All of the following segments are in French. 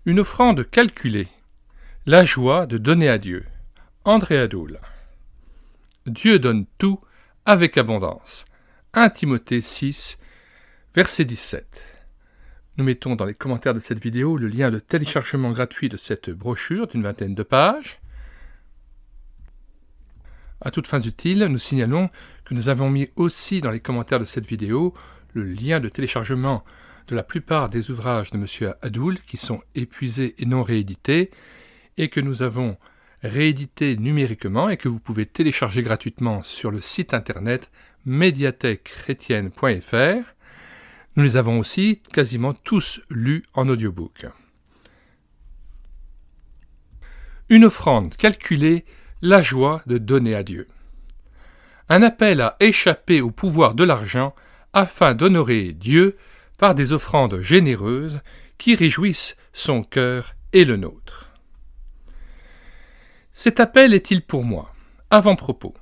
Une offrande calculée. La joie de donner à Dieu. André Adoul. Dieu donne tout avec abondance. 1 Timothée 6, verset 17. Nous mettons dans les commentaires de cette vidéo le lien de téléchargement gratuit de cette brochure d'une 20aine de pages. À toutes fins utiles, nous signalons que nous avons mis aussi dans les commentaires de cette vidéo le lien de téléchargement de la plupart des ouvrages de M. Adoul qui sont épuisés et non réédités et que nous avons réédités numériquement et que vous pouvez télécharger gratuitement sur le site internet médiathèque-chrétienne.fr. Nous les avons aussi quasiment tous lus en audiobook. Une offrande calculée, la joie de donner à Dieu. Un appel à échapper au pouvoir de l'argent afin d'honorer Dieu par des offrandes généreuses qui réjouissent son cœur et le nôtre. Cet appel est-il pour moi? Avant-propos.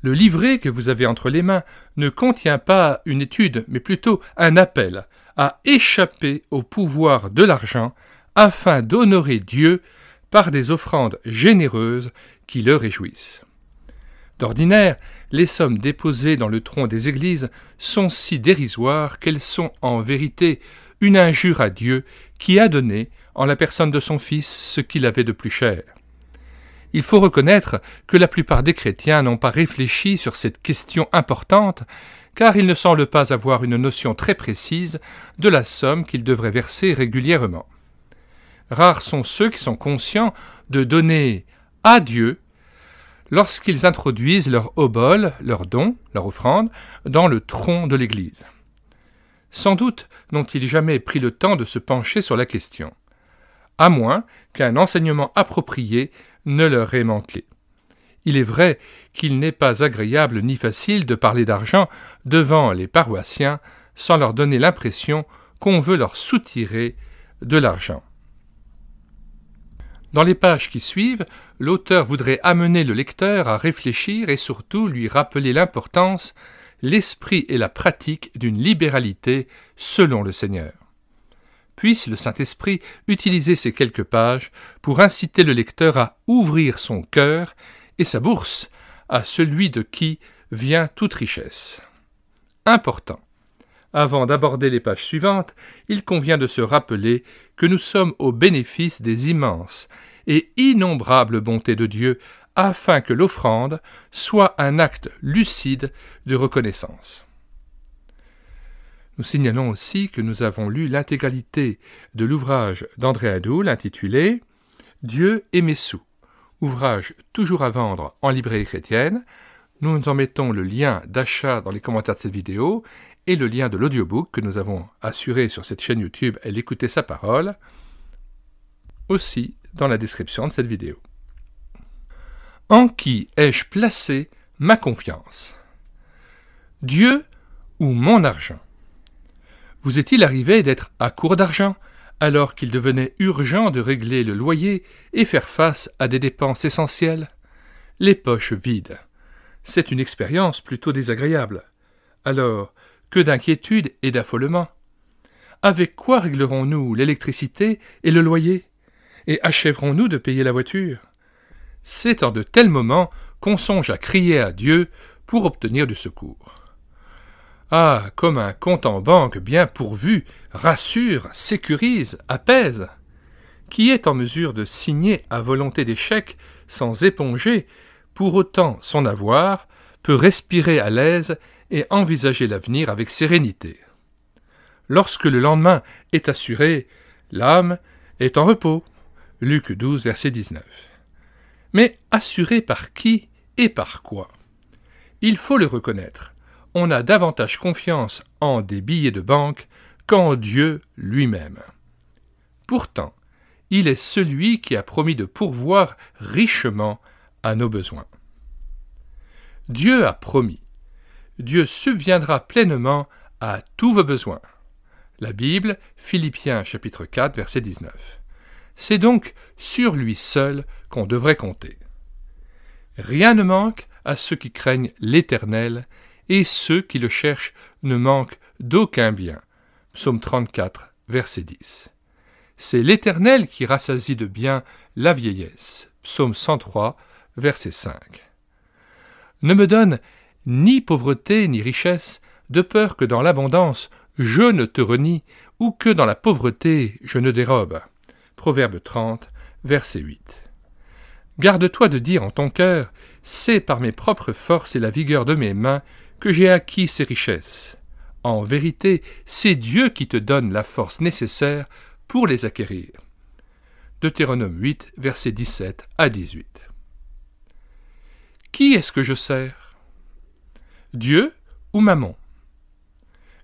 Le livret que vous avez entre les mains ne contient pas une étude, mais plutôt un appel à échapper au pouvoir de l'argent afin d'honorer Dieu par des offrandes généreuses qui le réjouissent. D'ordinaire, les sommes déposées dans le tronc des églises sont si dérisoires qu'elles sont en vérité une injure à Dieu qui a donné, en la personne de son Fils, ce qu'il avait de plus cher. Il faut reconnaître que la plupart des chrétiens n'ont pas réfléchi sur cette question importante, car ils ne semblent pas avoir une notion très précise de la somme qu'ils devraient verser régulièrement. Rares sont ceux qui sont conscients de donner à Dieu lorsqu'ils introduisent leur obole, leur don, leur offrande, dans le tronc de l'Église. Sans doute n'ont-ils jamais pris le temps de se pencher sur la question, à moins qu'un enseignement approprié ne leur ait manqué. Il est vrai qu'il n'est pas agréable ni facile de parler d'argent devant les paroissiens sans leur donner l'impression qu'on veut leur soutirer de l'argent. Dans les pages qui suivent, l'auteur voudrait amener le lecteur à réfléchir et surtout lui rappeler l'importance, l'esprit et la pratique d'une libéralité selon le Seigneur. Puisse le Saint-Esprit utiliser ces quelques pages pour inciter le lecteur à ouvrir son cœur et sa bourse à celui de qui vient toute richesse. Important. Avant d'aborder les pages suivantes, il convient de se rappeler que nous sommes au bénéfice des immenses et innombrables bontés de Dieu afin que l'offrande soit un acte lucide de reconnaissance. Nous signalons aussi que nous avons lu l'intégralité de l'ouvrage d'André Adoul intitulé « Dieu et mes sous », ouvrage toujours à vendre en librairie chrétienne. Nous en mettons le lien d'achat dans les commentaires de cette vidéo et le lien de l'audiobook que nous avons assuré sur cette chaîne YouTube « Elle écoutait sa parole » aussi dans la description de cette vidéo. En qui ai-je placé ma confiance? Dieu ou mon argent? Vous est-il arrivé d'être à court d'argent alors qu'il devenait urgent de régler le loyer et faire face à des dépenses essentielles? Les poches vides. C'est une expérience plutôt désagréable. Alors, que d'inquiétude et d'affolement. Avec quoi réglerons-nous l'électricité et le loyer? Et achèverons-nous de payer la voiture? C'est en de tels moments qu'on songe à crier à Dieu pour obtenir du secours. Ah, comme un compte en banque bien pourvu rassure, sécurise, apaise! Qui est en mesure de signer à volonté des chèques sans éponger, pour autant son avoir, peut respirer à l'aise et envisager l'avenir avec sérénité. Lorsque le lendemain est assuré, l'âme est en repos. Luc 12, verset 19. Mais assuré par qui et par quoi? Il faut le reconnaître, on a davantage confiance en des billets de banque qu'en Dieu lui-même. Pourtant, il est celui qui a promis de pourvoir richement à nos besoins. Dieu a promis. Dieu subviendra pleinement à tous vos besoins. La Bible, Philippiens chapitre 4, verset 19. C'est donc sur lui seul qu'on devrait compter. Rien ne manque à ceux qui craignent l'Éternel, et ceux qui le cherchent ne manquent d'aucun bien. Psaume 34, verset 10. C'est l'Éternel qui rassasie de bien la vieillesse. Psaume 103, verset 5. Ne me donne ni pauvreté ni richesse, de peur que dans l'abondance je ne te renie, ou que dans la pauvreté je ne dérobe. Proverbe 30, verset 8. Garde-toi de dire en ton cœur, c'est par mes propres forces et la vigueur de mes mains que j'ai acquis ces richesses. En vérité, c'est Dieu qui te donne la force nécessaire pour les acquérir. Deutéronome 8, versets 17 à 18. Qui est-ce que je sers? Dieu ou Mammon?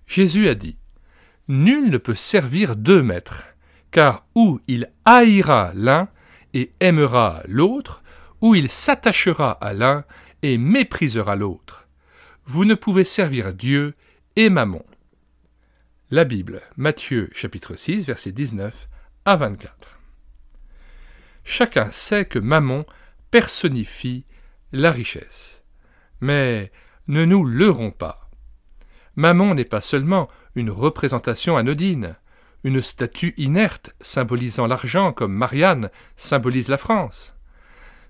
Jésus a dit, « Nul ne peut servir deux maîtres, car ou il haïra l'un et aimera l'autre, ou il s'attachera à l'un et méprisera l'autre. Vous ne pouvez servir Dieu et Mammon. » La Bible, Matthieu chapitre 6, versets 19 à 24. Chacun sait que Mammon personnifie la richesse. Mais ne nous leurrons pas. Mammon n'est pas seulement une représentation anodine, une statue inerte symbolisant l'argent comme Marianne symbolise la France.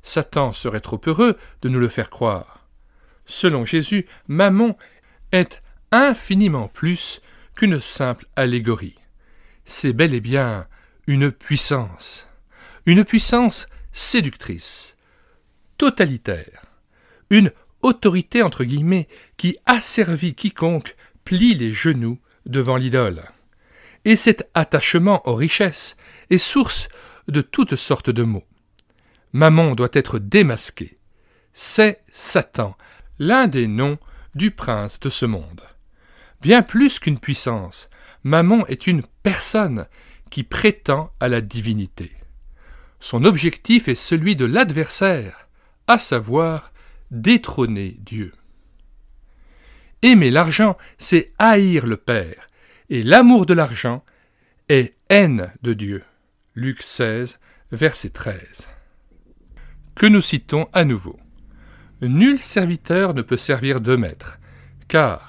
Satan serait trop heureux de nous le faire croire. Selon Jésus, Mammon est infiniment plus qu'une simple allégorie. C'est bel et bien une puissance séductrice, totalitaire, une autorité entre guillemets qui asservit quiconque plie les genoux devant l'idole. Et cet attachement aux richesses est source de toutes sortes de maux. Mammon doit être démasqué. C'est Satan, l'un des noms du prince de ce monde. Bien plus qu'une puissance, Mammon est une personne qui prétend à la divinité. Son objectif est celui de l'adversaire, à savoir détrôner Dieu. Aimer l'argent, c'est haïr le Père, et l'amour de l'argent est haine de Dieu. Luc 16, verset 13. Que nous citons à nouveau. Nul serviteur ne peut servir deux maîtres, car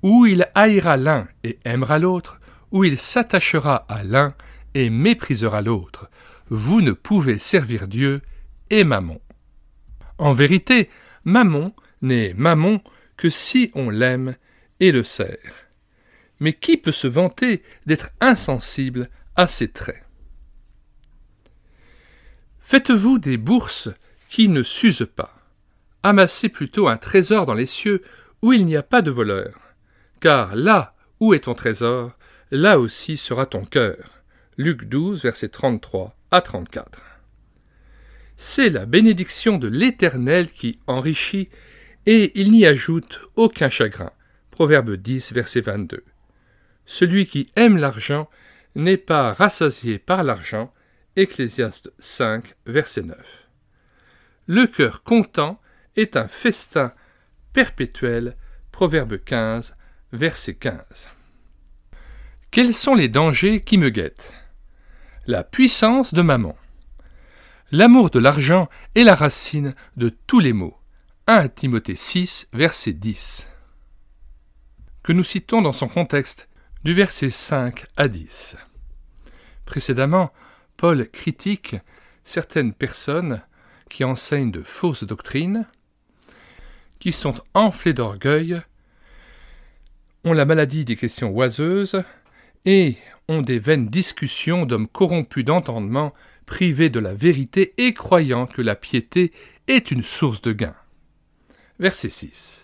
ou il haïra l'un et aimera l'autre, ou il s'attachera à l'un et méprisera l'autre. Vous ne pouvez servir Dieu et Mammon. En vérité, Mammon n'est Mammon que si on l'aime et le sert. Mais qui peut se vanter d'être insensible à ses traits? Faites-vous des bourses qui ne s'usent pas. Amassez plutôt un trésor dans les cieux où il n'y a pas de voleur. Car là où est ton trésor, là aussi sera ton cœur. Luc 12, versets 33 à 34. C'est la bénédiction de l'Éternel qui enrichit, et il n'y ajoute aucun chagrin. Proverbe 10, verset 22. Celui qui aime l'argent n'est pas rassasié par l'argent. Ecclésiaste 5, verset 9. Le cœur content est un festin perpétuel. Proverbe 15, verset 15. Quels sont les dangers qui me guettent? La puissance de Mammon. L'amour de l'argent est la racine de tous les maux. 1 Timothée 6, verset 10. Que nous citons dans son contexte, du verset 5 à 10. Précédemment, Paul critique certaines personnes qui enseignent de fausses doctrines, qui sont enflées d'orgueil, ont la maladie des questions oiseuses et ont des vaines discussions d'hommes corrompus d'entendement, privés de la vérité et croyant que la piété est une source de gain. Verset 6.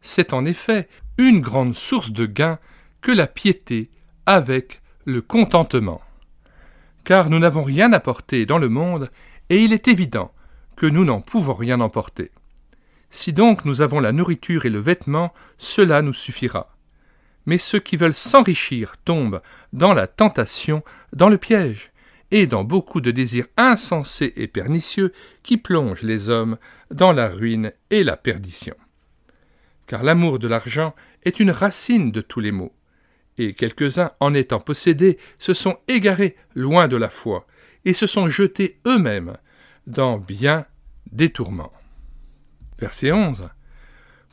C'est en effet une grande source de gain que la piété avec le contentement. Car nous n'avons rien apporté dans le monde, et il est évident que nous n'en pouvons rien emporter. Si donc nous avons la nourriture et le vêtement, cela nous suffira. Mais ceux qui veulent s'enrichir tombent dans la tentation, dans le piège, et dans beaucoup de désirs insensés et pernicieux qui plongent les hommes dans la ruine et la perdition. Car l'amour de l'argent est une racine de tous les maux, et quelques-uns, en étant possédés, se sont égarés loin de la foi, et se sont jetés eux-mêmes dans bien des tourments. Verset 11.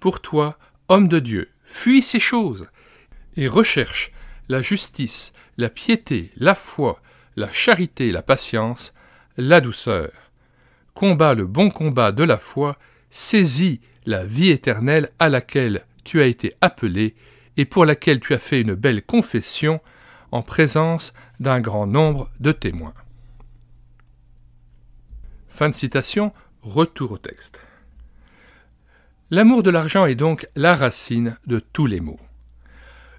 Pour toi, homme de Dieu, fuis ces choses, et recherche la justice, la piété, la foi, la charité et la patience, la douceur. Combat le bon combat de la foi, saisis la vie éternelle à laquelle tu as été appelé et pour laquelle tu as fait une belle confession en présence d'un grand nombre de témoins. Fin de citation, retour au texte. L'amour de l'argent est donc la racine de tous les maux.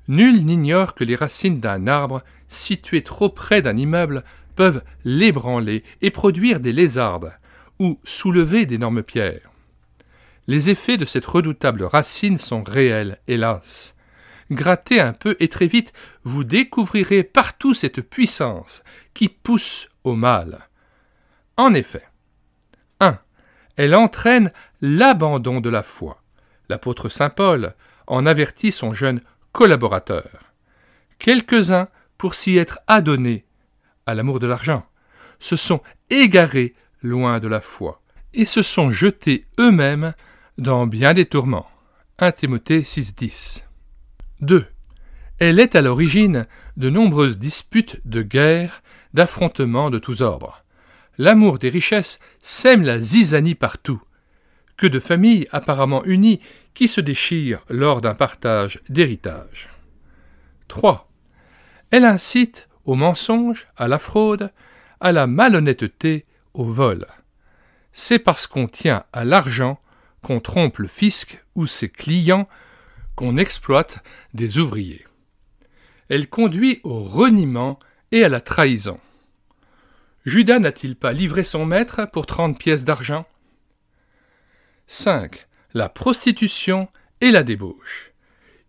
Nul n'ignore que les racines d'un arbre, situé trop près d'un immeuble, peuvent l'ébranler et produire des lézardes, ou soulever d'énormes pierres. Les effets de cette redoutable racine sont réels, hélas. Grattez un peu et très vite, vous découvrirez partout cette puissance qui pousse au mal. En effet, 1. Elle entraîne l'abandon de la foi. L'apôtre saint Paul en avertit son jeune collaborateur. Quelques-uns, pour s'y être adonnés à l'amour de l'argent, se sont égarés loin de la foi et se sont jetés eux-mêmes dans bien des tourments. 1 Timothée 6,10. 2. Elle est à l'origine de nombreuses disputes de guerre, d'affrontements de tous ordres. L'amour des richesses sème la zizanie partout. Que de familles apparemment unies qui se déchirent lors d'un partage d'héritage. 3. Elle incite au mensonge, à la fraude, à la malhonnêteté, au vol. C'est parce qu'on tient à l'argent qu'on trompe le fisc ou ses clients, qu'on exploite des ouvriers. Elle conduit au reniement et à la trahison. Judas n'a-t-il pas livré son maître pour 30 pièces d'argent ? 5. La prostitution et la débauche.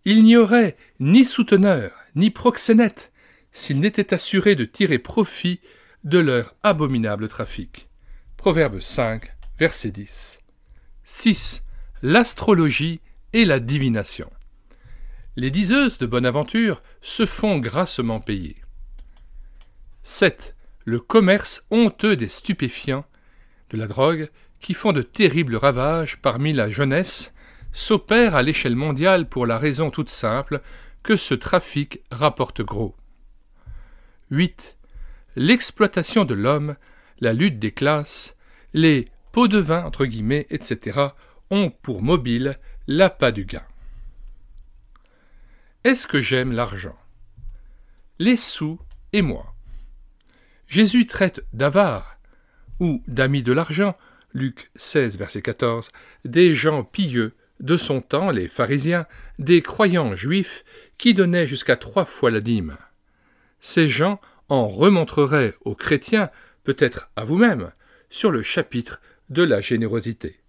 Il n'y aurait ni souteneur, ni proxénète, s'ils n'étaient assurés de tirer profit de leur abominable trafic. Proverbe 5, verset 10. 6. L'astrologie et la divination. Les diseuses de bonne aventure se font grassement payer. 7. Le commerce honteux des stupéfiants, de la drogue, qui font de terribles ravages parmi la jeunesse, s'opère à l'échelle mondiale pour la raison toute simple que ce trafic rapporte gros. 8. L'exploitation de l'homme, la lutte des classes, les pots de vin, entre guillemets, etc., ont pour mobile l'appât du gain. Est-ce que j'aime l'argent ? Les sous et moi. Jésus traite d'avares ou d'amis de l'argent, Luc 16, verset 14, des gens pieux de son temps, les pharisiens, des croyants juifs qui donnaient jusqu'à 3 fois la dîme. Ces gens en remontreraient aux chrétiens, peut-être à vous-même, sur le chapitre de la générosité.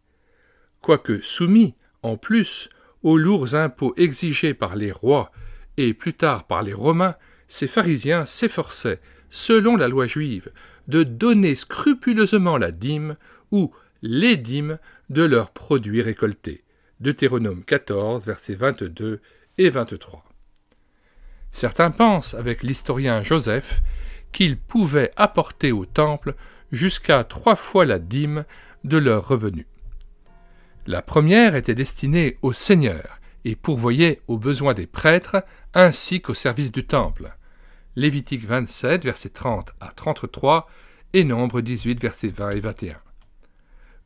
Quoique soumis, en plus, aux lourds impôts exigés par les rois et plus tard par les Romains, ces pharisiens s'efforçaient, selon la loi juive, de donner scrupuleusement la dîme ou les dîmes de leurs produits récoltés. Deutéronome 14, versets 22 et 23. Certains pensent, avec l'historien Joseph, qu'ils pouvaient apporter au temple jusqu'à 3 fois la dîme de leurs revenus. La première était destinée au Seigneur et pourvoyait aux besoins des prêtres ainsi qu'au service du temple. Lévitique 27, versets 30 à 33 et Nombre 18, versets 20 et 21.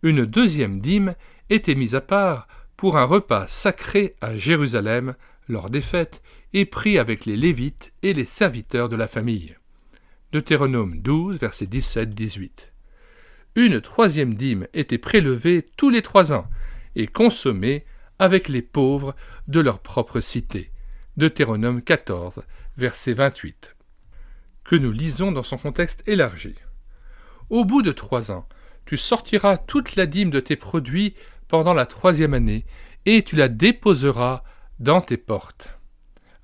Une deuxième dîme était mise à part pour un repas sacré à Jérusalem lors des fêtes et pris avec les Lévites et les serviteurs de la famille. Deutéronome 12, versets 17-18. Une troisième dîme était prélevée tous les 3 ans et consommée avec les pauvres de leur propre cité. Deutéronome 14, verset 28. Que nous lisons dans son contexte élargi. Au bout de 3 ans, tu sortiras toute la dîme de tes produits pendant la 3e année, et tu la déposeras dans tes portes.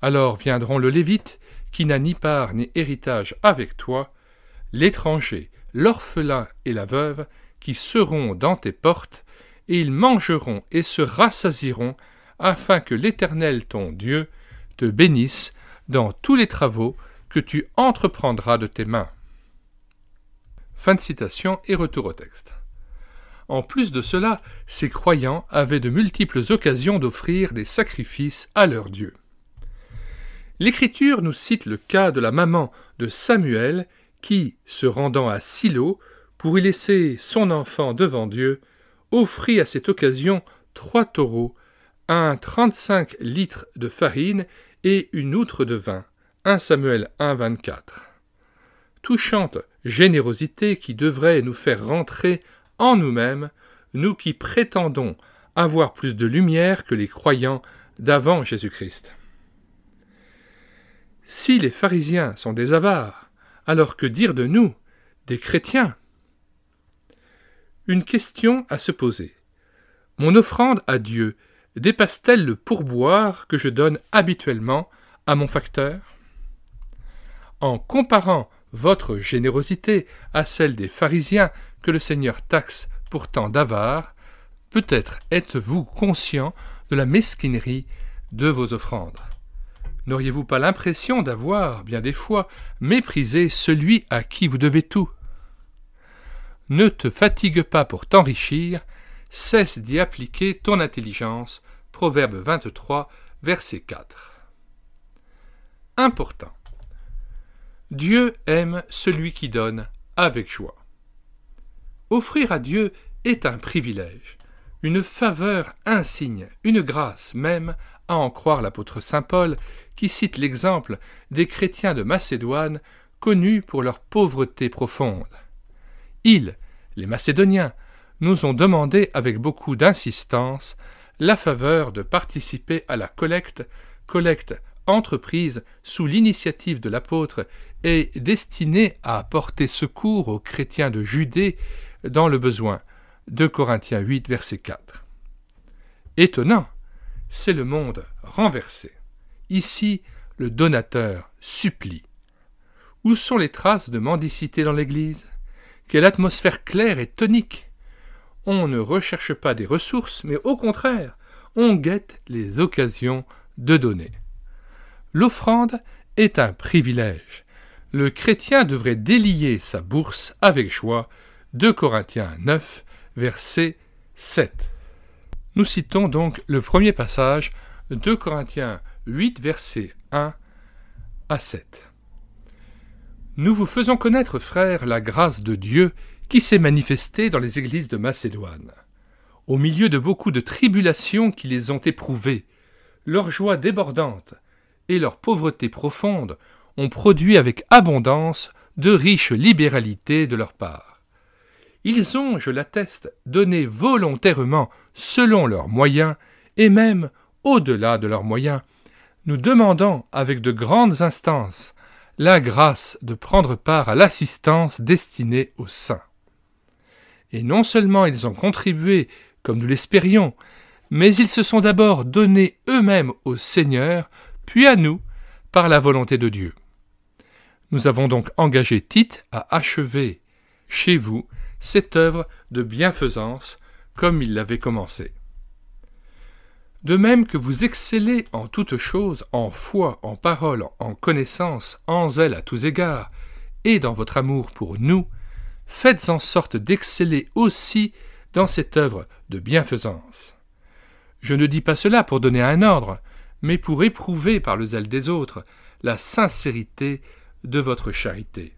Alors viendront le Lévite, qui n'a ni part ni héritage avec toi, l'étranger, l'orphelin et la veuve, qui seront dans tes portes, et ils mangeront et se rassasieront, afin que l'Éternel ton Dieu te bénisse dans tous les travaux que tu entreprendras de tes mains. Fin de citation et retour au texte. En plus de cela, ces croyants avaient de multiples occasions d'offrir des sacrifices à leur Dieu. L'Écriture nous cite le cas de la maman de Samuel qui, se rendant à Silo, pour y laisser son enfant devant Dieu, offrit à cette occasion 3 taureaux, un 35 litres de farine et une outre de vin. 1 Samuel 1, 24. Touchante générosité qui devrait nous faire rentrer en nous-mêmes, nous qui prétendons avoir plus de lumière que les croyants d'avant Jésus-Christ. Si les pharisiens sont des avares, alors que dire de nous, des chrétiens? Une question à se poser. Mon offrande à Dieu dépasse-t-elle le pourboire que je donne habituellement à mon facteur? En comparant votre générosité à celle des pharisiens que le Seigneur taxe pourtant d'avares, peut-être êtes-vous conscient de la mesquinerie de vos offrandes. N'auriez-vous pas l'impression d'avoir, bien des fois, méprisé celui à qui vous devez tout? Ne te fatigue pas pour t'enrichir, cesse d'y appliquer ton intelligence. Proverbe 23, verset 4. Important. Dieu aime celui qui donne avec joie. Offrir à Dieu est un privilège, une faveur insigne, une grâce même, à en croire l'apôtre saint Paul, qui cite l'exemple des chrétiens de Macédoine, connus pour leur pauvreté profonde. Ils, les Macédoniens, nous ont demandé avec beaucoup d'insistance la faveur de participer à la collecte entreprise sous l'initiative de l'apôtre et destinée à apporter secours aux chrétiens de Judée dans le besoin. 2 Corinthiens 8, verset 4. Étonnant, c'est le monde renversé. Ici, le donateur supplie. Où sont les traces de mendicité dans l'Église? Quelle atmosphère claire et tonique! On ne recherche pas des ressources, mais au contraire, on guette les occasions de donner. L'offrande est un privilège. Le chrétien devrait délier sa bourse avec joie. 2 Corinthiens 9, verset 7. Nous citons donc le premier passage, 2 Corinthiens 8, versets 1 à 7. Nous vous faisons connaître, frères, la grâce de Dieu qui s'est manifestée dans les églises de Macédoine. Au milieu de beaucoup de tribulations qui les ont éprouvées, leur joie débordante et leur pauvreté profonde ont produit avec abondance de riches libéralités de leur part. Ils ont, je l'atteste, donné volontairement selon leurs moyens et même au-delà de leurs moyens, nous demandant avec de grandes instances la grâce de prendre part à l'assistance destinée aux saints. Et non seulement ils ont contribué, comme nous l'espérions, mais ils se sont d'abord donnés eux-mêmes au Seigneur, puis à nous, par la volonté de Dieu. Nous avons donc engagé Tite à achever chez vous cette œuvre de bienfaisance, comme il l'avait commencé. De même que vous excellez en toutes choses, en foi, en parole, en connaissance, en zèle à tous égards, et dans votre amour pour nous, faites en sorte d'exceller aussi dans cette œuvre de bienfaisance. Je ne dis pas cela pour donner un ordre, mais pour éprouver par le zèle des autres la sincérité de votre charité.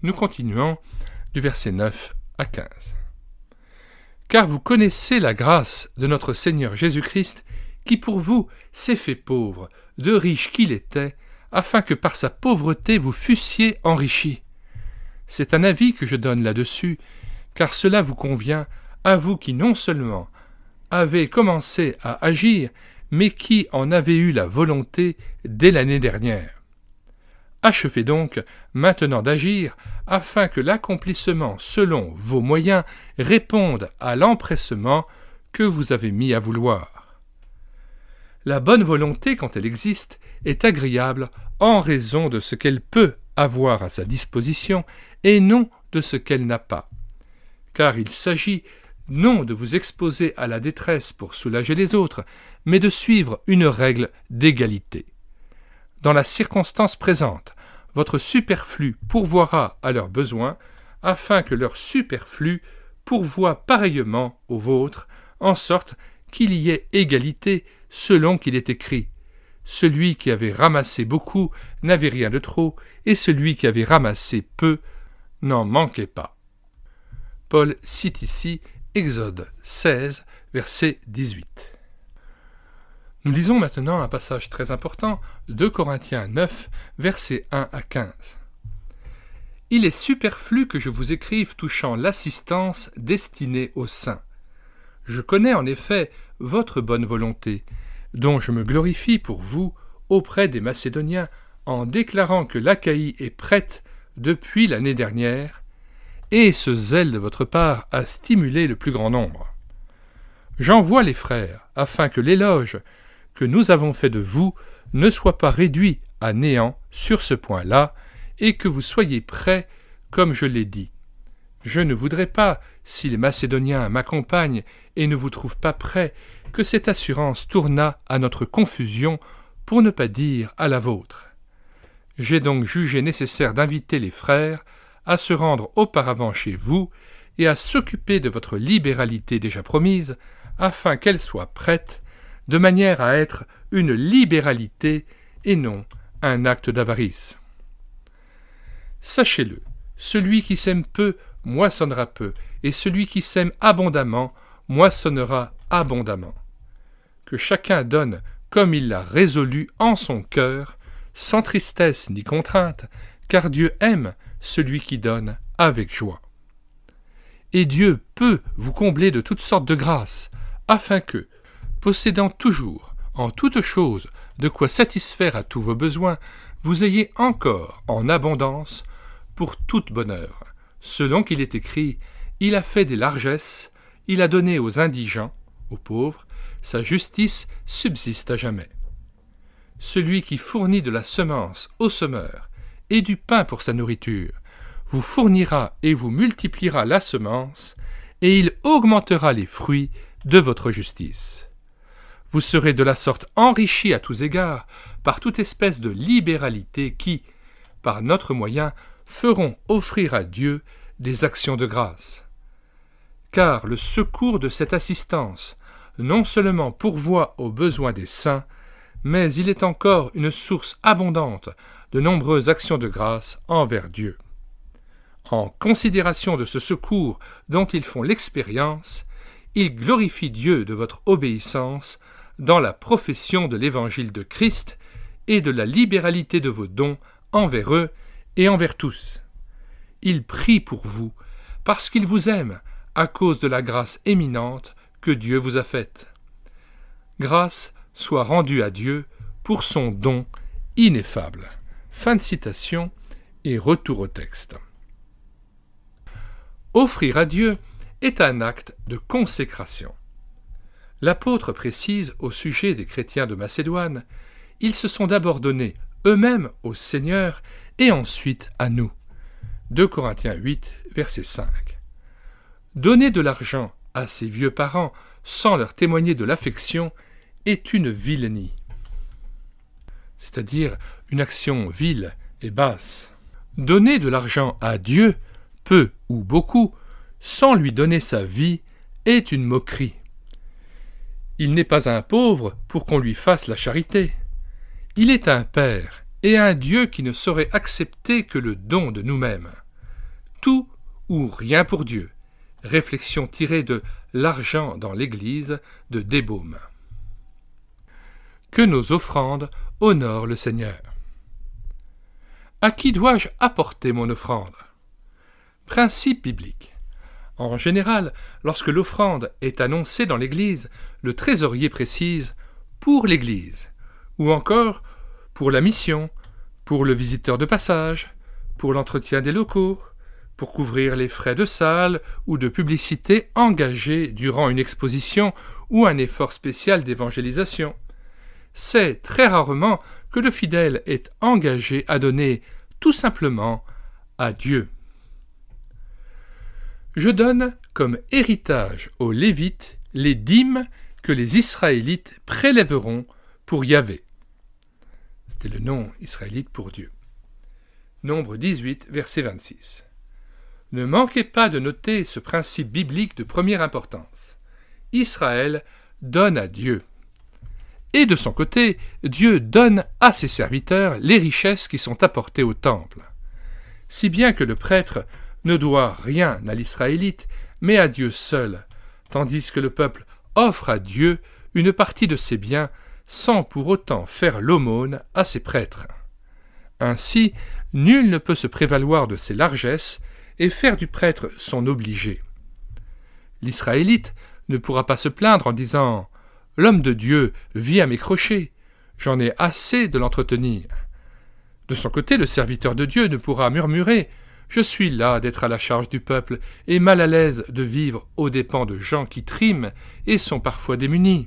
Nous continuons du verset 9 à 15. Car vous connaissez la grâce de notre Seigneur Jésus-Christ, qui pour vous s'est fait pauvre, de riche qu'il était, afin que par sa pauvreté vous fussiez enrichis. C'est un avis que je donne là-dessus, car cela vous convient, à vous qui non seulement avez commencé à agir, mais qui en avez eu la volonté dès l'année dernière. Achevez donc maintenant d'agir, afin que l'accomplissement selon vos moyens réponde à l'empressement que vous avez mis à vouloir. La bonne volonté, quand elle existe, est agréable en raison de ce qu'elle peut avoir à sa disposition et non de ce qu'elle n'a pas. Car il s'agit non de vous exposer à la détresse pour soulager les autres, mais de suivre une règle d'égalité. Dans la circonstance présente, votre superflu pourvoira à leurs besoins, afin que leur superflu pourvoie pareillement au vôtre, en sorte qu'il y ait égalité selon qu'il est écrit. celui qui avait ramassé beaucoup n'avait rien de trop, et celui qui avait ramassé peu n'en manquait pas. Paul cite ici Exode 16, verset 18. Nous lisons maintenant un passage très important, 2 Corinthiens 9, versets 1 à 15. « Il est superflu que je vous écrive touchant l'assistance destinée aux saints. Je connais en effet votre bonne volonté, dont je me glorifie pour vous auprès des Macédoniens en déclarant que l'Achaïe est prête depuis l'année dernière, et ce zèle de votre part a stimulé le plus grand nombre. J'envoie les frères, afin que l'éloge que nous avons fait de vous ne soit pas réduit à néant sur ce point-là, et que vous soyez prêts comme je l'ai dit. Je ne voudrais pas, si les Macédoniens m'accompagnent et ne vous trouvent pas prêts, que cette assurance tournât à notre confusion, pour ne pas dire à la vôtre. J'ai donc jugé nécessaire d'inviter les frères à se rendre auparavant chez vous et à s'occuper de votre libéralité déjà promise, afin qu'elle soit prête, de manière à être une libéralité et non un acte d'avarice. Sachez-le, celui qui sème peu moissonnera peu, et celui qui sème abondamment moissonnera abondamment. Que chacun donne comme il l'a résolu en son cœur, sans tristesse ni contrainte, car Dieu aime celui qui donne avec joie. Et Dieu peut vous combler de toutes sortes de grâces, afin que, possédant toujours, en toutes choses, de quoi satisfaire à tous vos besoins, vous ayez encore en abondance pour toute bonne œuvre. Selon qu'il est écrit, il a fait des largesses, il a donné aux indigents, aux pauvres, sa justice subsiste à jamais. Celui qui fournit de la semence au semeur et du pain pour sa nourriture, vous fournira et vous multipliera la semence, et il augmentera les fruits de votre justice. Vous serez de la sorte enrichis à tous égards par toute espèce de libéralité qui, par notre moyen, feront offrir à Dieu des actions de grâce. Car le secours de cette assistance non seulement pourvoit aux besoins des saints, mais il est encore une source abondante de nombreuses actions de grâce envers Dieu. En considération de ce secours dont ils font l'expérience, ils glorifient Dieu de votre obéissance dans la profession de l'évangile de Christ et de la libéralité de vos dons envers eux et envers tous. Ils prient pour vous, parce qu'ils vous aiment, à cause de la grâce éminente que Dieu vous a faite. Grâce soit rendue à Dieu pour son don ineffable. Fin de citation et retour au texte. Offrir à Dieu est un acte de consécration. L'apôtre précise au sujet des chrétiens de Macédoine, ils se sont d'abord donnés eux-mêmes au Seigneur et ensuite à nous. 2 Corinthiens 8, verset 5. Donner de l'argent à ses vieux parents sans leur témoigner de l'affection est une vilenie, c'est-à-dire une action vile et basse. Donner de l'argent à Dieu, peu ou beaucoup, sans lui donner sa vie, est une moquerie. Il n'est pas un pauvre pour qu'on lui fasse la charité. Il est un Père et un Dieu qui ne saurait accepter que le don de nous-mêmes. Tout ou rien pour Dieu. Réflexion tirée de L'argent dans l'Église de Desbaumes. Que nos offrandes honorent le Seigneur. À qui dois-je apporter mon offrande? Principe biblique. En général, lorsque l'offrande est annoncée dans l'Église, le trésorier précise « pour l'Église » ou encore « pour la mission », pour le visiteur de passage, pour l'entretien des locaux, pour couvrir les frais de salle ou de publicité engagés durant une exposition ou un effort spécial d'évangélisation. C'est très rarement que le fidèle est engagé à donner tout simplement à Dieu. Je donne comme héritage aux Lévites les dîmes que les Israélites prélèveront pour Yahvé. C'était le nom israélite pour Dieu. Nombre 18, verset 26. Ne manquez pas de noter ce principe biblique de première importance. Israël donne à Dieu. Et de son côté, Dieu donne à ses serviteurs les richesses qui sont apportées au temple. Si bien que le prêtre ne doit rien à l'Israélite, mais à Dieu seul, tandis que le peuple offre à Dieu une partie de ses biens sans pour autant faire l'aumône à ses prêtres. Ainsi, nul ne peut se prévaloir de ses largesses et faire du prêtre son obligé. L'Israélite ne pourra pas se plaindre en disant « L'homme de Dieu vit à mes crochets, j'en ai assez de l'entretenir ». De son côté, le serviteur de Dieu ne pourra murmurer « Je suis las d'être à la charge du peuple et mal à l'aise de vivre aux dépens de gens qui triment et sont parfois démunis ».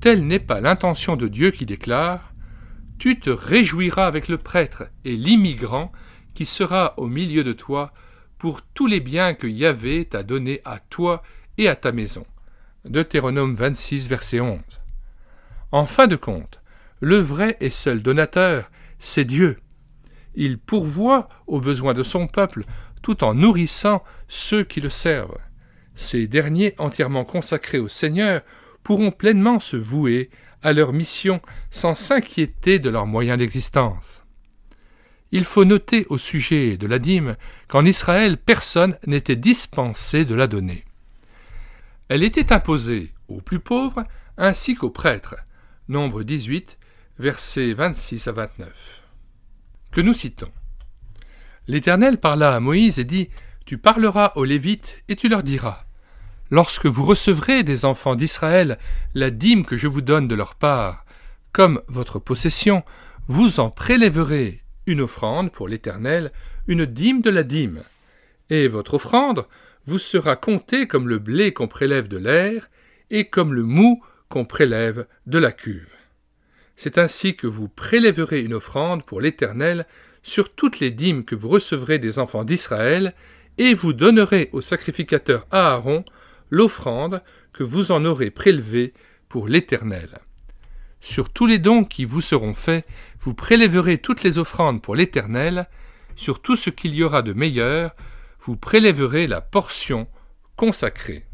Telle n'est pas l'intention de Dieu qui déclare « Tu te réjouiras avec le prêtre et l'immigrant qui sera au milieu de toi pour tous les biens que Yahvé t'a donnés à toi et à ta maison. » Deutéronome 26, verset 11. En fin de compte, le vrai et seul donateur, c'est Dieu. Il pourvoit aux besoins de son peuple tout en nourrissant ceux qui le servent. Ces derniers, entièrement consacrés au Seigneur, pourront pleinement se vouer à leur mission sans s'inquiéter de leurs moyens d'existence. Il faut noter au sujet de la dîme qu'en Israël, personne n'était dispensé de la donner. Elle était imposée aux plus pauvres ainsi qu'aux prêtres. Nombre 18, versets 26 à 29. Que nous citons. L'Éternel parla à Moïse et dit « Tu parleras aux Lévites et tu leur diras « Lorsque vous recevrez des enfants d'Israël la dîme que je vous donne de leur part, comme votre possession, vous en prélèverez une offrande pour l'Éternel, une dîme de la dîme. Et votre offrande vous sera comptée comme le blé qu'on prélève de l'aire et comme le moût qu'on prélève de la cuve. C'est ainsi que vous prélèverez une offrande pour l'Éternel sur toutes les dîmes que vous recevrez des enfants d'Israël, et vous donnerez au sacrificateur Aaron l'offrande que vous en aurez prélevée pour l'Éternel. Sur tous les dons qui vous seront faits, vous prélèverez toutes les offrandes pour l'Éternel, sur tout ce qu'il y aura de meilleur, vous prélèverez la portion consacrée.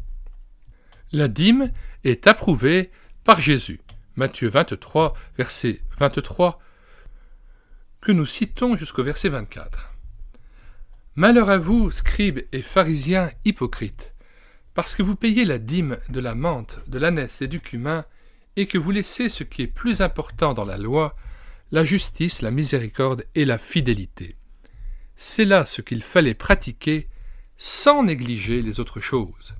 La dîme est approuvée par Jésus. Matthieu 23, verset 23, que nous citons jusqu'au verset 24. Malheur à vous, scribes et pharisiens hypocrites, parce que vous payez la dîme de la menthe, de l'ânesse et du cumin, et que vous laissez ce qui est plus important dans la loi, la justice, la miséricorde et la fidélité. C'est là ce qu'il fallait pratiquer sans négliger les autres choses.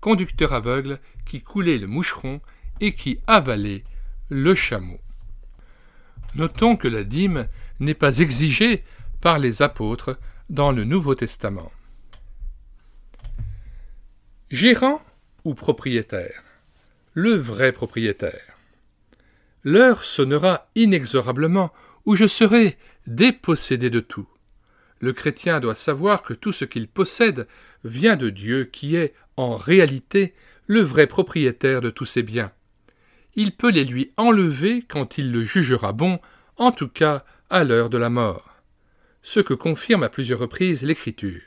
Conducteur aveugle qui coulait le moucheron et qui avalait le chameau. Notons que la dîme n'est pas exigée par les apôtres dans le Nouveau Testament. Gérant ou propriétaire? Le vrai propriétaire. L'heure sonnera inexorablement où je serai dépossédé de tout. Le chrétien doit savoir que tout ce qu'il possède vient de Dieu qui est, en réalité, le vrai propriétaire de tous ses biens. Il peut les lui enlever quand il le jugera bon, en tout cas à l'heure de la mort. Ce que confirme à plusieurs reprises l'Écriture.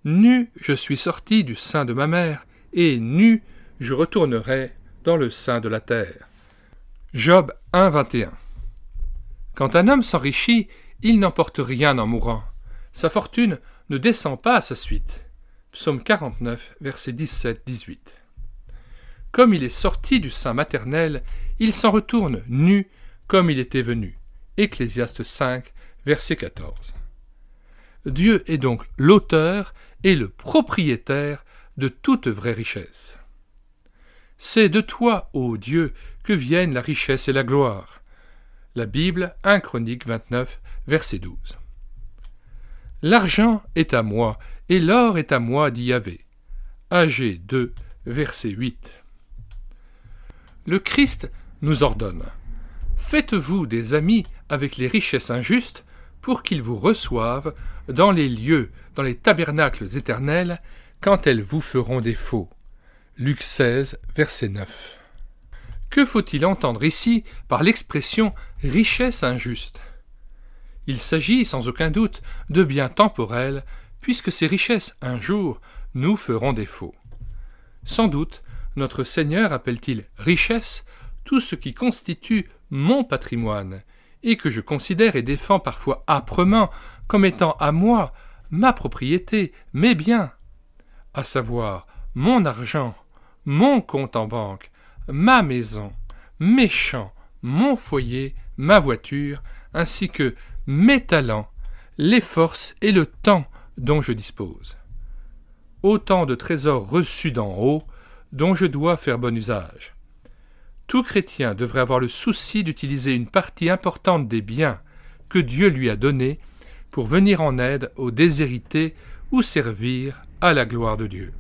Nu je suis sorti du sein de ma mère, et nu je retournerai dans le sein de la terre. Job 1, 21. Quand un homme s'enrichit, il n'emporte rien en mourant. Sa fortune ne descend pas à sa suite. Psaume 49, versets 17-18. Comme il est sorti du sein maternel, il s'en retourne nu comme il était venu. Ecclésiaste 5, verset 14. Dieu est donc l'auteur et le propriétaire de toute vraie richesse. C'est de toi, ô Dieu, que viennent la richesse et la gloire. La Bible, 1 Chronique 29, verset 12. L'argent est à moi, et l'or est à moi, dit Yahvé. Agé 2, verset 8. Le Christ nous ordonne « Faites-vous des amis avec les richesses injustes pour qu'ils vous reçoivent dans les lieux, dans les tabernacles éternels, quand elles vous feront défaut. » Luc 16, verset 9. Que faut-il entendre ici par l'expression « richesse injuste » ? Il s'agit sans aucun doute de biens temporels, puisque ces richesses, un jour, nous feront défaut. Sans doute, notre Seigneur appelle-t-il richesse tout ce qui constitue mon patrimoine, et que je considère et défends parfois âprement comme étant à moi, ma propriété, mes biens, à savoir mon argent, mon compte en banque, ma maison, mes champs, mon foyer, ma voiture, ainsi que mes talents, les forces et le temps dont je dispose. Autant de trésors reçus d'en haut, dont je dois faire bon usage. Tout chrétien devrait avoir le souci d'utiliser une partie importante des biens que Dieu lui a donnés pour venir en aide aux déshérités ou servir à la gloire de Dieu.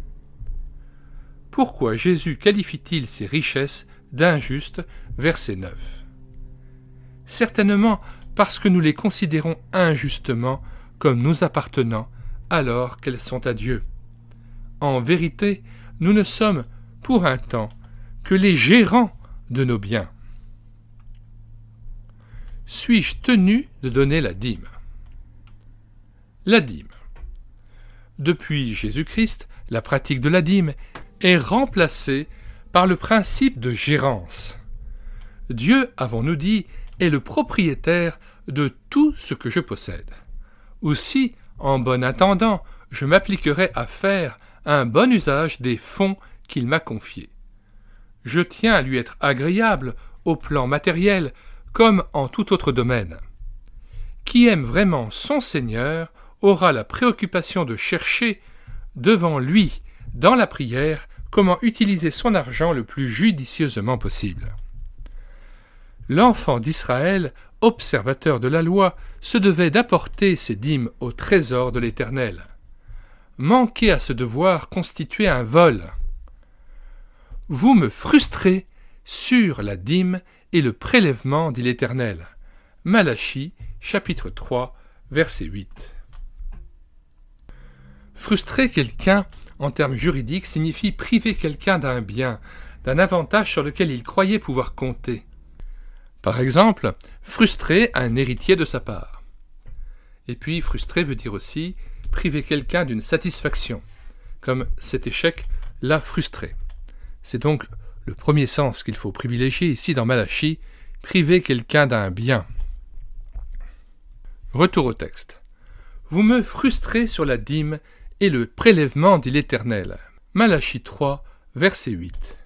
Pourquoi Jésus qualifie-t-il ces richesses d'injustes, verset 9 ? Certainement parce que nous les considérons injustement comme nous appartenant alors qu'elles sont à Dieu. En vérité, nous ne sommes, pour un temps, que les gérants de nos biens. Suis-je tenu de donner la dîme ? La dîme. Depuis Jésus-Christ, la pratique de la dîme est remplacée par le principe de gérance. Dieu, avons-nous dit, est le propriétaire de tout ce que je possède. Aussi, en bon intendant, je m'appliquerai à faire un bon usage des fonds qu'il m'a confiés. Je tiens à lui être agréable au plan matériel comme en tout autre domaine. Qui aime vraiment son Seigneur aura la préoccupation de chercher devant lui, dans la prière, comment utiliser son argent le plus judicieusement possible. L'enfant d'Israël, observateur de la loi, se devait d'apporter ses dîmes au trésor de l'Éternel. Manquer à ce devoir constituait un vol. Vous me frustrez sur la dîme et le prélèvement, dit l'Éternel. Malachie, chapitre 3, verset 8. Frustrer quelqu'un, en termes juridiques, signifie priver quelqu'un d'un bien, d'un avantage sur lequel il croyait pouvoir compter. Par exemple, frustrer un héritier de sa part. Et puis, frustrer veut dire aussi priver quelqu'un d'une satisfaction, comme cet échec l'a frustré. C'est donc le premier sens qu'il faut privilégier ici dans Malachie, priver quelqu'un d'un bien. Retour au texte. Vous me frustrez sur la dîme et le prélèvement, dit l'Éternel. Malachie 3, verset 8.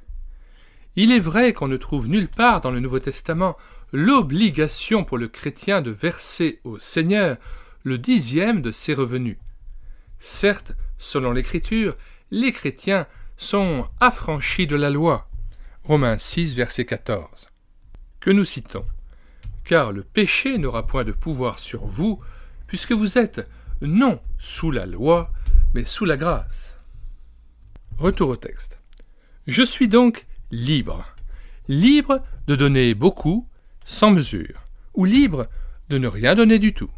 Il est vrai qu'on ne trouve nulle part dans le Nouveau Testament l'obligation pour le chrétien de verser au Seigneur le 10e de ses revenus. Certes, selon l'Écriture, les chrétiens sont affranchis de la loi. Romains 6, verset 14. Que nous citons. Car le péché n'aura point de pouvoir sur vous, puisque vous êtes non sous la loi, mais sous la grâce. Retour au texte. Je suis donc libre. Libre de donner beaucoup, sans mesure, ou libre de ne rien donner du tout.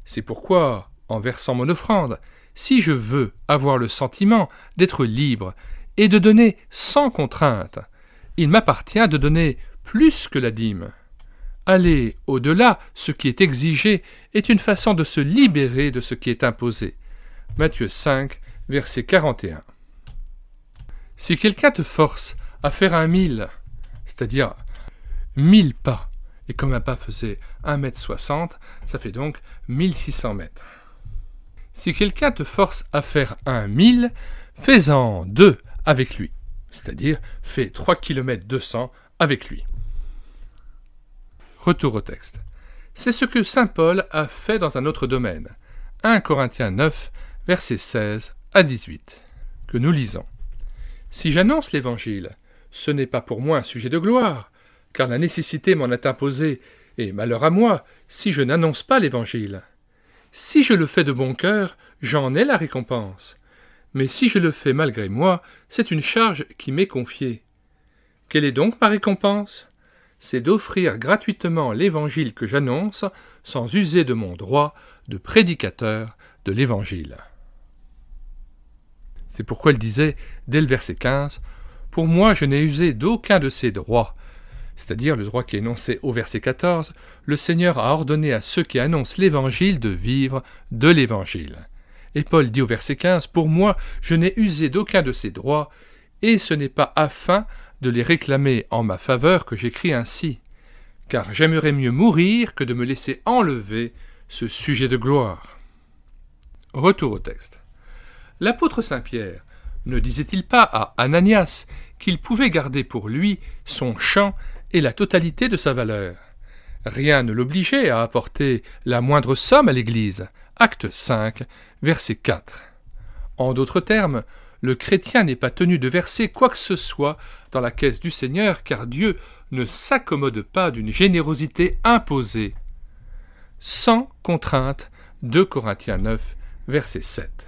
C'est pourquoi, en versant mon offrande, si je veux avoir le sentiment d'être libre et de donner sans contrainte, il m'appartient de donner plus que la dîme. Aller au-delà, ce qui est exigé, est une façon de se libérer de ce qui est imposé. Matthieu 5, verset 41. Si quelqu'un te force à faire 1000, c'est-à-dire 1000 pas, et comme un pas faisait 1,60 m, ça fait donc 1600 mètres. Si quelqu'un te force à faire 1000, fais-en 2 avec lui, c'est-à-dire fais 3 km 200 avec lui. Retour au texte. C'est ce que saint Paul a fait dans un autre domaine. 1 Corinthiens 9, versets 16 à 18, que nous lisons. Si j'annonce l'Évangile, ce n'est pas pour moi un sujet de gloire, car la nécessité m'en est imposée, et malheur à moi si je n'annonce pas l'Évangile. Si je le fais de bon cœur, j'en ai la récompense. Mais si je le fais malgré moi, c'est une charge qui m'est confiée. Quelle est donc ma récompense ? C'est d'offrir gratuitement l'Évangile que j'annonce, sans user de mon droit de prédicateur de l'Évangile. C'est pourquoi il disait, dès le verset 15, « Pour moi, je n'ai usé d'aucun de ces droits. » C'est-à-dire le droit qui est énoncé au verset 14, le Seigneur a ordonné à ceux qui annoncent l'Évangile de vivre de l'Évangile. Et Paul dit au verset 15, « Pour moi, je n'ai usé d'aucun de ces droits, et ce n'est pas afin de les réclamer en ma faveur que j'écris ainsi, car j'aimerais mieux mourir que de me laisser enlever ce sujet de gloire. Retour au texte. L'apôtre Saint Pierre ne disait-il pas à Ananias qu'il pouvait garder pour lui son champ et la totalité de sa valeur? Rien ne l'obligeait à apporter la moindre somme à l'Église. Acte 5, verset 4. En d'autres termes, le chrétien n'est pas tenu de verser quoi que ce soit dans la caisse du Seigneur, car Dieu ne s'accommode pas d'une générosité imposée. Sans contrainte, 2 Corinthiens 9, verset 7.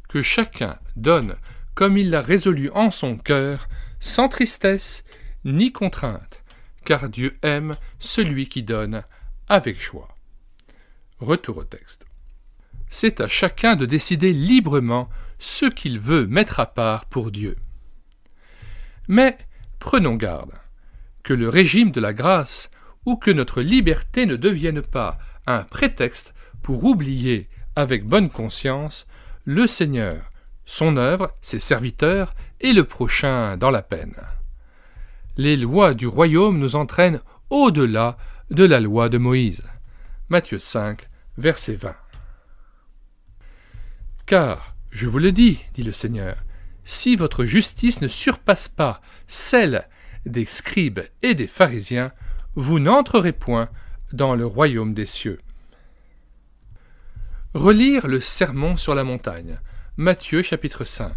Que chacun donne comme il l'a résolu en son cœur, sans tristesse ni contrainte, car Dieu aime celui qui donne avec joie. Retour au texte. C'est à chacun de décider librement ce qu'il veut mettre à part pour Dieu. Mais prenons garde que le régime de la grâce ou que notre liberté ne devienne pas un prétexte pour oublier avec bonne conscience le Seigneur, son œuvre, ses serviteurs et le prochain dans la peine. Les lois du royaume nous entraînent au-delà de la loi de Moïse. Matthieu 5, verset 20. Car, je vous le dis, dit le Seigneur, si votre justice ne surpasse pas celle des scribes et des pharisiens, vous n'entrerez point dans le royaume des cieux. Relire le sermon sur la montagne, Matthieu chapitre 5,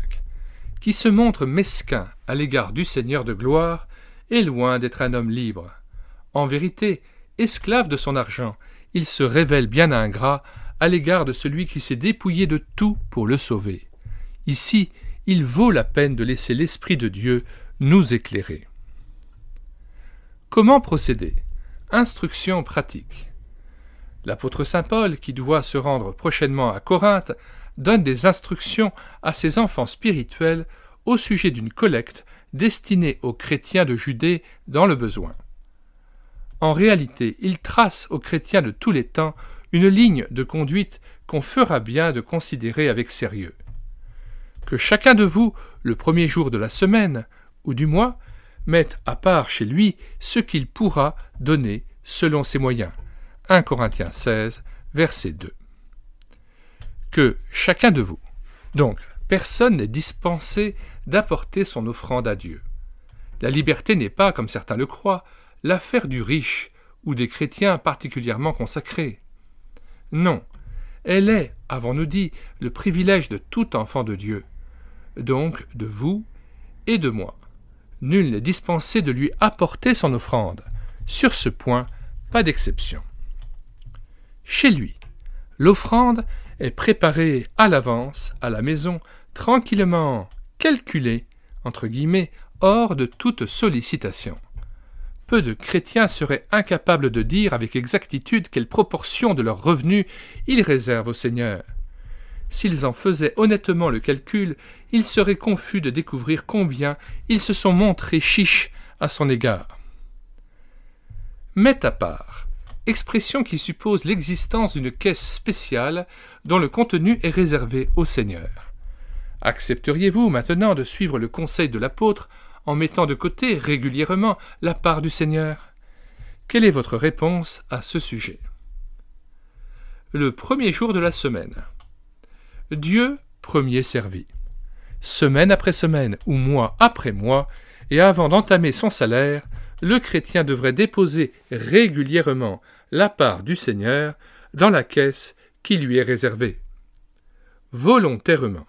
qui se montre mesquin à l'égard du Seigneur de gloire, est loin d'être un homme libre. En vérité, esclave de son argent, il se révèle bien ingrat à l'égard de celui qui s'est dépouillé de tout pour le sauver. Ici, il vaut la peine de laisser l'Esprit de Dieu nous éclairer. Comment procéder? Instruction pratique. L'apôtre saint Paul, qui doit se rendre prochainement à Corinthe, donne des instructions à ses enfants spirituels au sujet d'une collecte destinée aux chrétiens de Judée dans le besoin. En réalité, il trace aux chrétiens de tous les temps une ligne de conduite qu'on fera bien de considérer avec sérieux. Que chacun de vous, le premier jour de la semaine ou du mois, mette à part chez lui ce qu'il pourra donner selon ses moyens. 1 Corinthiens 16, verset 2. Que chacun de vous, donc personne n'est dispensé d'apporter son offrande à Dieu. La liberté n'est pas, comme certains le croient, l'affaire du riche ou des chrétiens particulièrement consacrés. Non, elle est, avons-nous dit, le privilège de tout enfant de Dieu, donc de vous et de moi. Nul n'est dispensé de lui apporter son offrande. Sur ce point, pas d'exception. Chez lui, l'offrande est préparée à l'avance, à la maison, tranquillement calculée, entre guillemets, hors de toute sollicitation. Peu de chrétiens seraient incapables de dire avec exactitude quelle proportion de leurs revenus ils réservent au Seigneur. S'ils en faisaient honnêtement le calcul, ils seraient confus de découvrir combien ils se sont montrés chiches à son égard. Met à part, expression qui suppose l'existence d'une caisse spéciale dont le contenu est réservé au Seigneur. Accepteriez-vous maintenant de suivre le conseil de l'apôtre en mettant de côté régulièrement la part du Seigneur? Quelle est votre réponse à ce sujet? Le premier jour de la semaine. Dieu premier servi. Semaine après semaine ou mois après mois, et avant d'entamer son salaire, le chrétien devrait déposer régulièrement la part du Seigneur dans la caisse qui lui est réservée. Volontairement,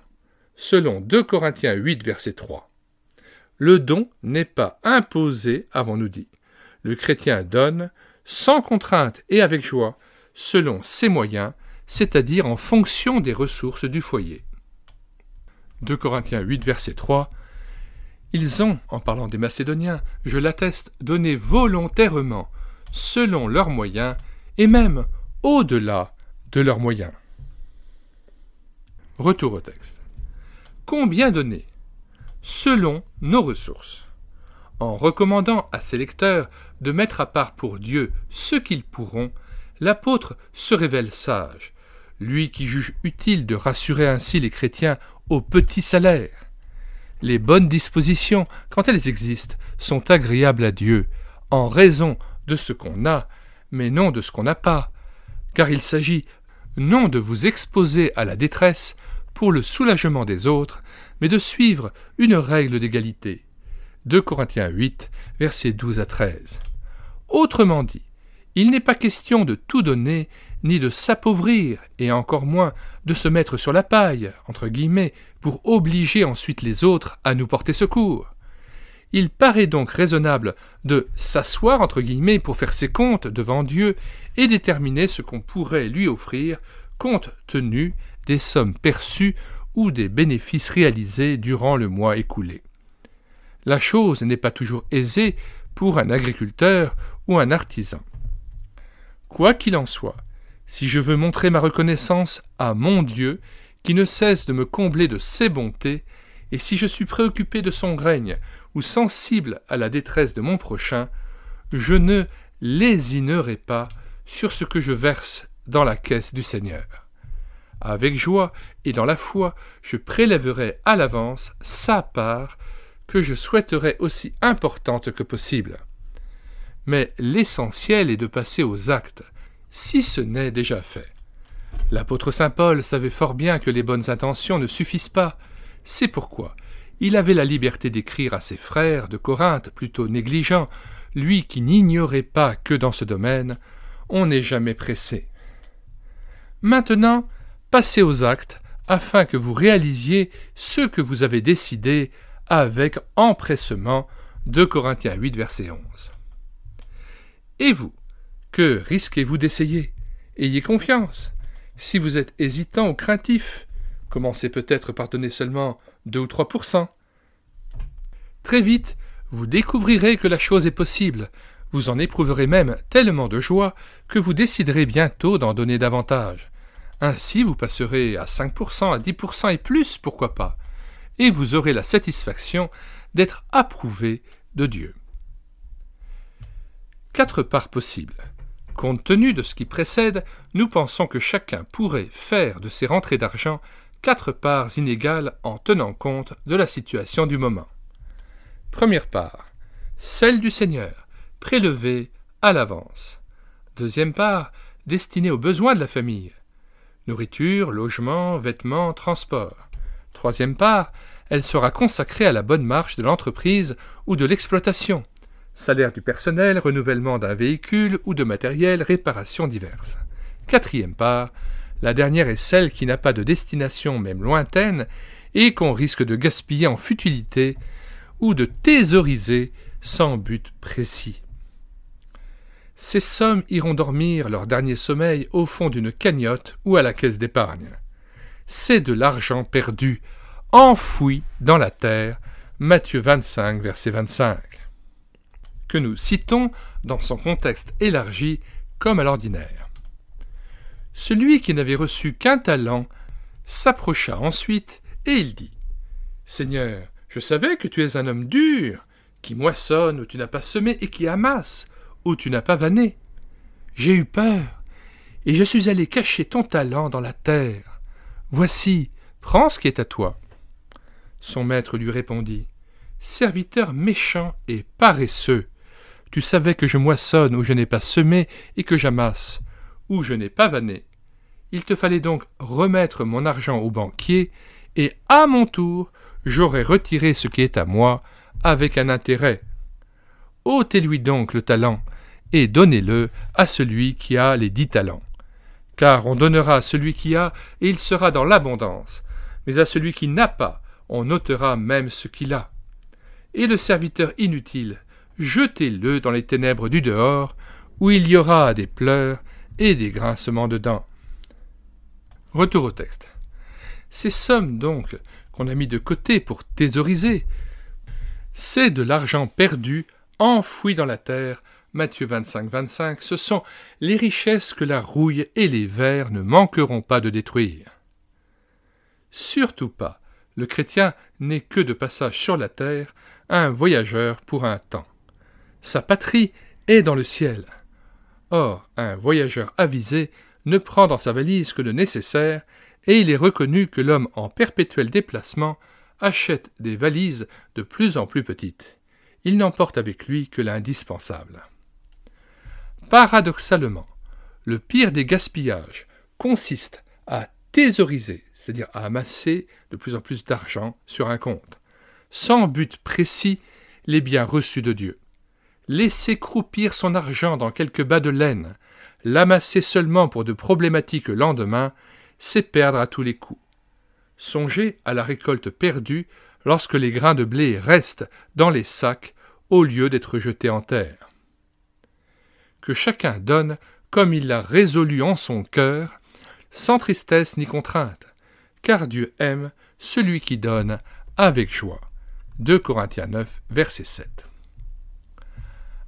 selon 2 Corinthiens 8, verset 3. Le don n'est pas imposé, avons-nous dit. Le chrétien donne, sans contrainte et avec joie, selon ses moyens, c'est-à-dire en fonction des ressources du foyer. 2 Corinthiens 8, verset 3. Ils ont, en parlant des Macédoniens, je l'atteste, donné volontairement, selon leurs moyens, et même au-delà de leurs moyens. Retour au texte. Combien donner? Selon nos ressources. En recommandant à ses lecteurs de mettre à part pour Dieu ce qu'ils pourront, l'apôtre se révèle sage, lui qui juge utile de rassurer ainsi les chrétiens au petit salaire. Les bonnes dispositions, quand elles existent, sont agréables à Dieu, en raison de ce qu'on a, mais non de ce qu'on n'a pas, car il s'agit non de vous exposer à la détresse pour le soulagement des autres, mais de suivre une règle d'égalité. 2 Corinthiens 8, versets 12 à 13. Autrement dit, il n'est pas question de tout donner, ni de s'appauvrir, et encore moins de se mettre sur la paille, entre guillemets, pour obliger ensuite les autres à nous porter secours. Il paraît donc raisonnable de s'asseoir, entre guillemets, pour faire ses comptes devant Dieu et déterminer ce qu'on pourrait lui offrir, compte tenu des sommes perçues ou des bénéfices réalisés durant le mois écoulé. La chose n'est pas toujours aisée pour un agriculteur ou un artisan. Quoi qu'il en soit, si je veux montrer ma reconnaissance à mon Dieu, qui ne cesse de me combler de ses bontés, et si je suis préoccupé de son règne ou sensible à la détresse de mon prochain, je ne lésinerai pas sur ce que je verse dans la caisse du Seigneur. Avec joie et dans la foi, je prélèverai à l'avance sa part que je souhaiterais aussi importante que possible. Mais l'essentiel est de passer aux actes, si ce n'est déjà fait. L'apôtre saint Paul savait fort bien que les bonnes intentions ne suffisent pas. C'est pourquoi il avait la liberté d'écrire à ses frères de Corinthe, plutôt négligents, lui qui n'ignorait pas que dans ce domaine, on n'est jamais pressé. Maintenant, passez aux actes, afin que vous réalisiez ce que vous avez décidé avec empressement. 2 Corinthiens 8, verset 11. Et vous, que risquez-vous d'essayer? Ayez confiance. Si vous êtes hésitant ou craintif, commencez peut-être par donner seulement 2 ou 3%. Très vite, vous découvrirez que la chose est possible. Vous en éprouverez même tellement de joie que vous déciderez bientôt d'en donner davantage. Ainsi, vous passerez à 5%, à 10% et plus, pourquoi pas, et vous aurez la satisfaction d'être approuvé de Dieu. 4 parts possibles. Compte tenu de ce qui précède, nous pensons que chacun pourrait faire de ses rentrées d'argent 4 parts inégales en tenant compte de la situation du moment. Première part, celle du Seigneur, prélevée à l'avance. Deuxième part, destinée aux besoins de la famille. Nourriture, logement, vêtements, transport. Troisième part, elle sera consacrée à la bonne marche de l'entreprise ou de l'exploitation. Salaire du personnel, renouvellement d'un véhicule ou de matériel, réparations diverses. Quatrième part, la dernière est celle qui n'a pas de destination même lointaine et qu'on risque de gaspiller en futilité ou de thésauriser sans but précis. Ces sommes iront dormir leur dernier sommeil au fond d'une cagnotte ou à la caisse d'épargne. C'est de l'argent perdu, enfoui dans la terre, Matthieu 25, verset 25, que nous citons dans son contexte élargi comme à l'ordinaire. Celui qui n'avait reçu qu'un talent s'approcha ensuite et il dit « Seigneur, je savais que tu es un homme dur, qui moissonne où tu n'as pas semé et qui amasse où tu n'as pas vanné. J'ai eu peur, et je suis allé cacher ton talent dans la terre. Voici, prends ce qui est à toi. » Son maître lui répondit « Serviteur méchant et paresseux, tu savais que je moissonne où je n'ai pas semé et que j'amasse où je n'ai pas vanné. Il te fallait donc remettre mon argent au banquier, et à mon tour, j'aurais retiré ce qui est à moi avec un intérêt. Ôtez-lui donc le talent, et donnez-le à celui qui a les 10 talents. Car on donnera à celui qui a, et il sera dans l'abondance, mais à celui qui n'a pas, on ôtera même ce qu'il a. Et le serviteur inutile, jetez-le dans les ténèbres du dehors, où il y aura des pleurs et des grincements de dents. » Retour au texte. Ces sommes, donc, qu'on a mis de côté pour thésauriser, c'est de l'argent perdu, enfoui dans la terre, Matthieu 25, 25, ce sont les richesses que la rouille et les vers ne manqueront pas de détruire. Surtout pas, le chrétien n'est que de passage sur la terre, un voyageur pour un temps. Sa patrie est dans le ciel. Or, un voyageur avisé ne prend dans sa valise que le nécessaire, et il est reconnu que l'homme en perpétuel déplacement achète des valises de plus en plus petites. Il n'emporte avec lui que l'indispensable. Paradoxalement, le pire des gaspillages consiste à thésauriser, c'est-à-dire à amasser de plus en plus d'argent sur un compte, sans but précis, les biens reçus de Dieu. Laisser croupir son argent dans quelques bas de laine, l'amasser seulement pour de problématiques lendemains, c'est perdre à tous les coups. Songez à la récolte perdue lorsque les grains de blé restent dans les sacs au lieu d'être jetés en terre. Que chacun donne comme il l'a résolu en son cœur, sans tristesse ni contrainte, car Dieu aime celui qui donne avec joie. 2 Corinthiens 9, verset 7.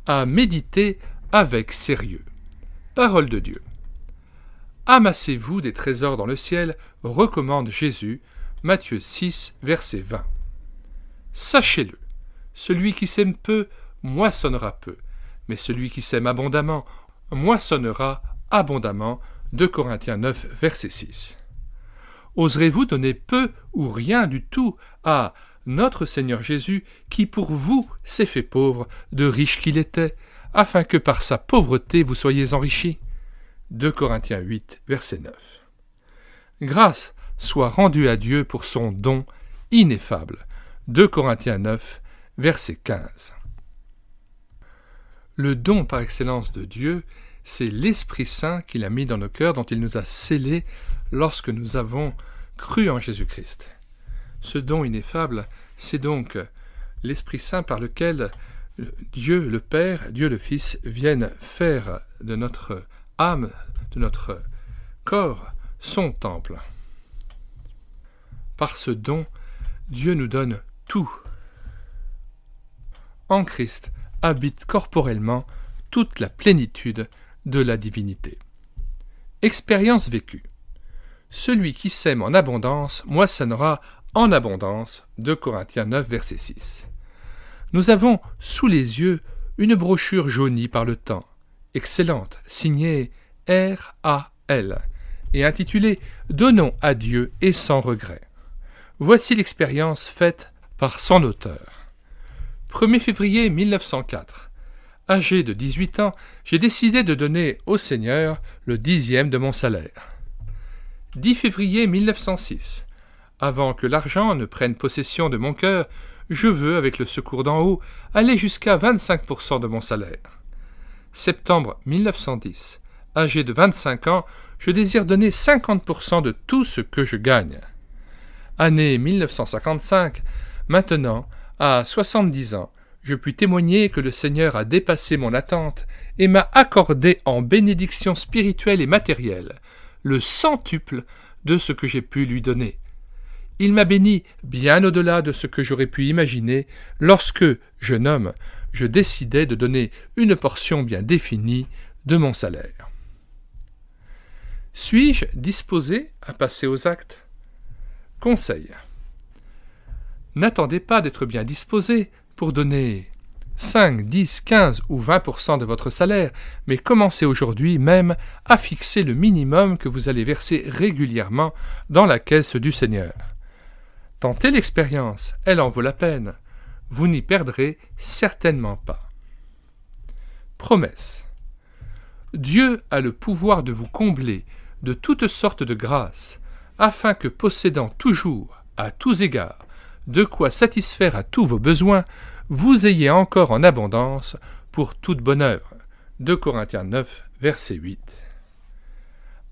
À méditer avec sérieux. Parole de Dieu. Amassez-vous des trésors dans le ciel, recommande Jésus, Matthieu 6, verset 20. Sachez-le, celui qui sème peu, moissonnera peu, mais celui qui sème abondamment, moissonnera abondamment. 2 Corinthiens 9, verset 6. Oserez-vous donner peu ou rien du tout à notre Seigneur Jésus, qui pour vous s'est fait pauvre, de riche qu'il était, afin que par sa pauvreté vous soyez enrichis? 2 Corinthiens 8, verset 9. Grâce soit rendue à Dieu pour son don ineffable. 2 Corinthiens 9, verset 15. Le don par excellence de Dieu, c'est l'Esprit Saint qu'il a mis dans nos cœurs, dont il nous a scellés lorsque nous avons cru en Jésus-Christ. Ce don ineffable, c'est donc l'Esprit Saint par lequel Dieu le Père, Dieu le Fils viennent faire de notre âme, de notre corps, son temple. Par ce don, Dieu nous donne tout. En Christ habite corporellement toute la plénitude de la divinité. Expérience vécue. Celui qui sème en abondance moissonnera en abondance. 2 Corinthiens 9, verset 6. Nous avons sous les yeux une brochure jaunie par le temps, excellente, signée R.A.L. et intitulée « Donnons à Dieu et sans regret ». Voici l'expérience faite par son auteur. 1er février 1904. Âgé de 18 ans, j'ai décidé de donner au Seigneur le 10e de mon salaire. 10 février 1906. Avant que l'argent ne prenne possession de mon cœur, je veux, avec le secours d'en haut, aller jusqu'à 25% de mon salaire. Septembre 1910. Âgé de 25 ans, je désire donner 50% de tout ce que je gagne. Année 1955. Maintenant, à 70 ans, je puis témoigner que le Seigneur a dépassé mon attente et m'a accordé en bénédiction spirituelle et matérielle le centuple de ce que j'ai pu lui donner. Il m'a béni bien au-delà de ce que j'aurais pu imaginer lorsque, jeune homme, je décidai de donner une portion bien définie de mon salaire. Suis-je disposé à passer aux actes? Conseil. N'attendez pas d'être bien disposé pour donner 5, 10, 15 ou 20% de votre salaire, mais commencez aujourd'hui même à fixer le minimum que vous allez verser régulièrement dans la caisse du Seigneur. Tentez l'expérience, elle en vaut la peine. Vous n'y perdrez certainement pas. Promesse. Dieu a le pouvoir de vous combler de toutes sortes de grâces, afin que, possédant toujours, à tous égards, de quoi satisfaire à tous vos besoins, vous ayez encore en abondance pour toute bonne œuvre. 2 Corinthiens 9, verset 8.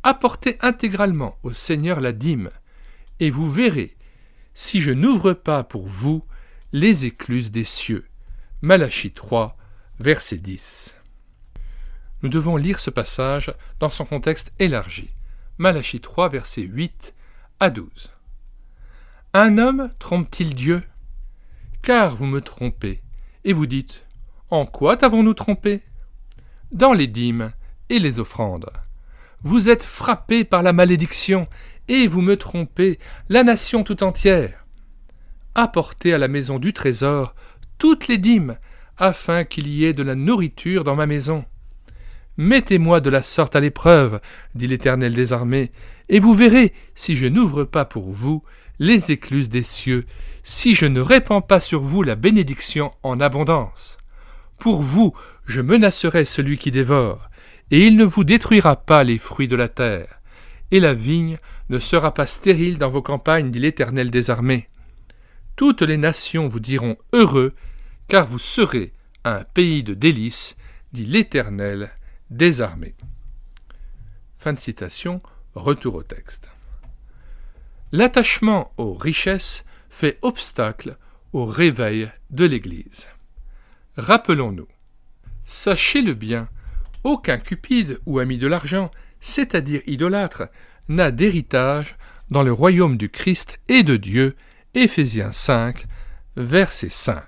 Apportez intégralement au Seigneur la dîme, et vous verrez, si je n'ouvre pas pour vous les écluses des cieux. Malachie 3, verset 10. Nous devons lire ce passage dans son contexte élargi. Malachie 3, verset 8 à 12. Un homme trompe-t-il Dieu? Car vous me trompez, et vous dites, en quoi t'avons-nous trompé? Dans les dîmes et les offrandes. Vous êtes frappés par la malédiction, et vous me trompez, la nation tout entière. Apportez à la maison du trésor toutes les dîmes, afin qu'il y ait de la nourriture dans ma maison. Mettez-moi de la sorte à l'épreuve, dit l'Éternel des armées, et vous verrez si je n'ouvre pas pour vous les écluses des cieux, si je ne répands pas sur vous la bénédiction en abondance. Pour vous, je menacerai celui qui dévore, et il ne vous détruira pas les fruits de la terre. Et la vigne ne sera pas stérile dans vos campagnes, dit l'Éternel des armées. Toutes les nations vous diront heureux, car vous serez un pays de délices, dit l'Éternel des armées. Fin de citation, retour au texte. L'attachement aux richesses fait obstacle au réveil de l'Église. Rappelons-nous, sachez-le bien, aucun cupide ou ami de l'argent, c'est-à-dire idolâtre, n'a d'héritage dans le royaume du Christ et de Dieu. Éphésiens 5, verset 5.